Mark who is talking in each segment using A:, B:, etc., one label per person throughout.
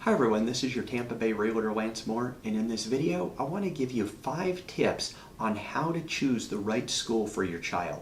A: Hi everyone, this is your Tampa Bay Realtor Lance Mohr, and in this video I want to give you 5 tips on how to choose the right school for your child.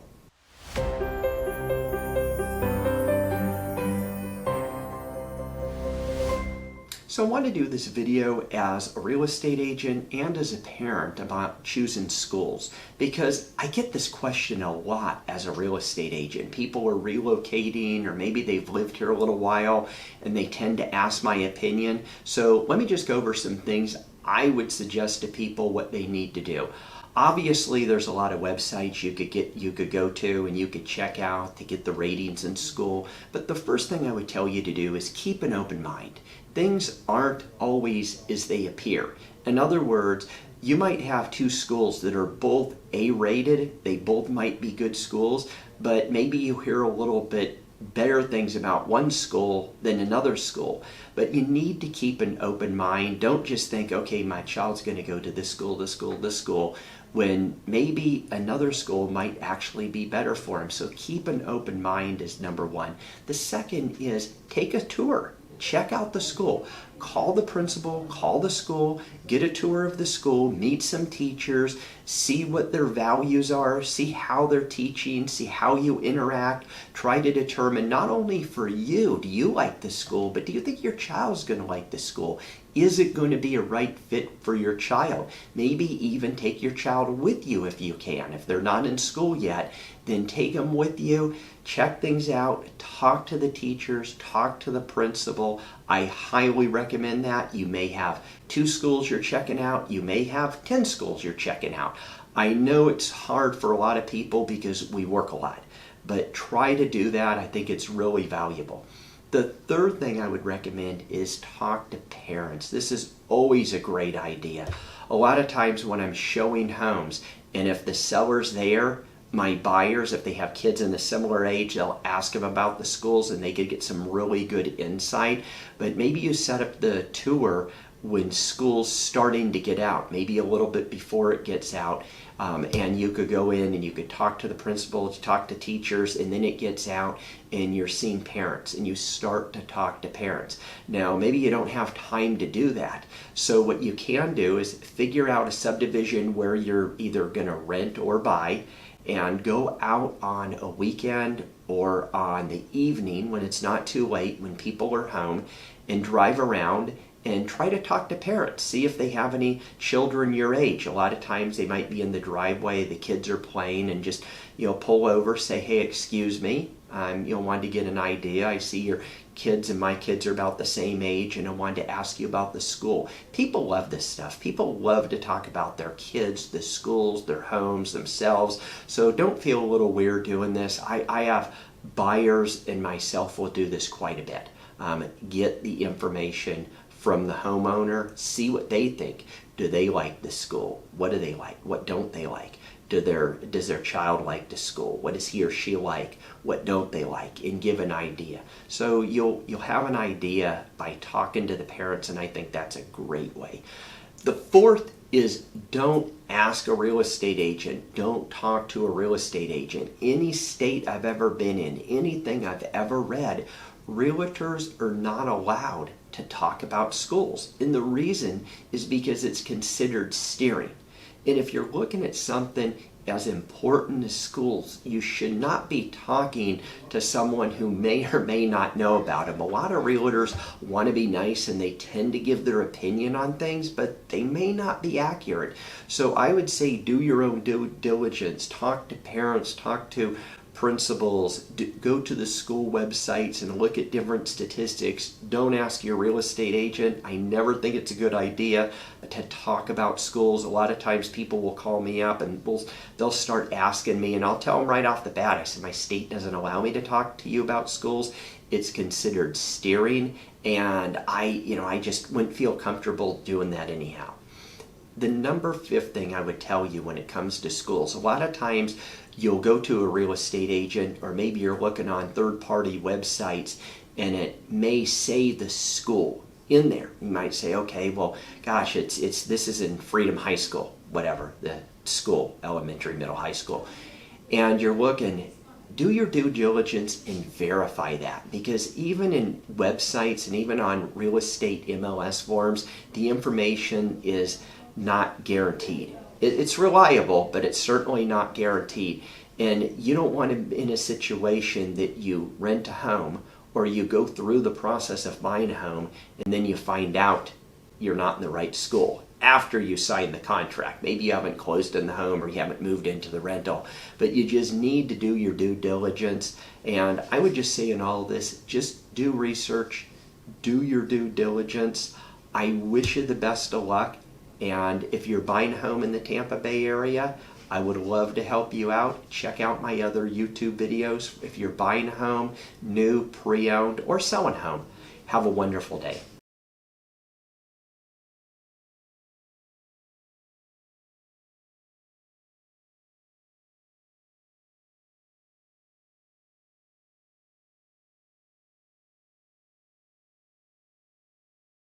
A: So I want to do this video as a real estate agent and as a parent about choosing schools, because I get this question a lot as a real estate agent. People are relocating, or maybe they've lived here a little while and they tend to ask my opinion. So let me just go over some things I would suggest to people what they need to do. Obviously, there's a lot of websites you could go to and you could check out to get the ratings in school. But the first thing I would tell you to do is keep an open mind. Things aren't always as they appear. In other words, you might have 2 schools that are both A-rated. They both might be good schools, but maybe you hear a little bit better things about one school than another school. But you need to keep an open mind. Don't just think, okay, my child's going to go to this school, this school, this school, when maybe another school might actually be better for him. So keep an open mind is number one. The second is take a tour. Check out the school. Call the principal, call the school, get a tour of the school, meet some teachers, see what their values are, see how they're teaching, see how you interact. Try to determine not only for you, do you like the school, but do you think your child's going to like the school? Is it going to be a right fit for your child? Maybe even take your child with you if you can. If they're not in school yet, then take them with you, check things out, talk to the teachers, talk to the principal. I highly recommend that. You may have 2 schools you're checking out. You may have 10 schools you're checking out. I know it's hard for a lot of people because we work a lot, but try to do that. I think it's really valuable. The third thing I would recommend is talk to parents. This is always a great idea. A lot of times when I'm showing homes, and if the seller's there, my buyers, if they have kids in a similar age, they'll ask them about the schools and they could get some really good insight. But maybe you set up the tour when school's starting to get out, maybe a little bit before it gets out, and you could go in and you could talk to the principal, talk to teachers, and then it gets out and you're seeing parents and you start to talk to parents. Now, maybe you don't have time to do that. So what you can do is figure out a subdivision where you're either going to rent or buy, and go out on a weekend or on the evening when it's not too late, when people are home, and drive around and try to talk to parents. See if they have any children your age. A lot of times they might be in the driveway, the kids are playing, and just pull over, say, hey, excuse me, wanted to get an idea. I see your kids and my kids are about the same age, and I wanted to ask you about the school. People love this stuff. People love to talk about their kids, the schools, their homes, themselves. So don't feel a little weird doing this. I have buyers and myself will do this quite a bit. Get the information from the homeowner, see what they think. Do they like the school? What do they like? What don't they like? Does their child like the school? What does he or she like? What don't they like? And give an idea. So you'll have an idea by talking to the parents, and I think that's a great way. The fourth is don't ask a real estate agent. Don't talk to a real estate agent. Any state I've ever been in, anything I've ever read, realtors are not allowed to talk about schools. And the reason is because it's considered steering. And if you're looking at something as important as schools, you should not be talking to someone who may or may not know about them. A lot of realtors want to be nice and they tend to give their opinion on things, but they may not be accurate. So I would say do your own due diligence. Talk to parents, talk to principals, go to the school websites and look at different statistics. Don't ask your real estate agent. I never think it's a good idea to talk about schools. A lot of times people will call me up and they'll start asking me, and I'll tell them right off the bat, I said, my state doesn't allow me to talk to you about schools. It's considered steering, and I just wouldn't feel comfortable doing that anyhow. The number 5th thing I would tell you when it comes to schools, a lot of times you'll go to a real estate agent, or maybe you're looking on third-party websites and it may say the school in there. You might say, okay, well, gosh, this is in Freedom High School, whatever, the school, elementary, middle, high school. And you're looking, do your due diligence and verify that, because even in websites and even on real estate MLS forms, the information is not guaranteed. It's reliable, but it's certainly not guaranteed. And you don't want to be in a situation that you rent a home or you go through the process of buying a home and then you find out you're not in the right school after you sign the contract. Maybe you haven't closed on the home or you haven't moved into the rental, but you just need to do your due diligence. And I would just say in all of this, just do research, do your due diligence. I wish you the best of luck. And if you're buying a home in the Tampa Bay area, I would love to help you out. Check out my other YouTube videos if you're buying a home, new, pre-owned, or selling a home. Have a wonderful day.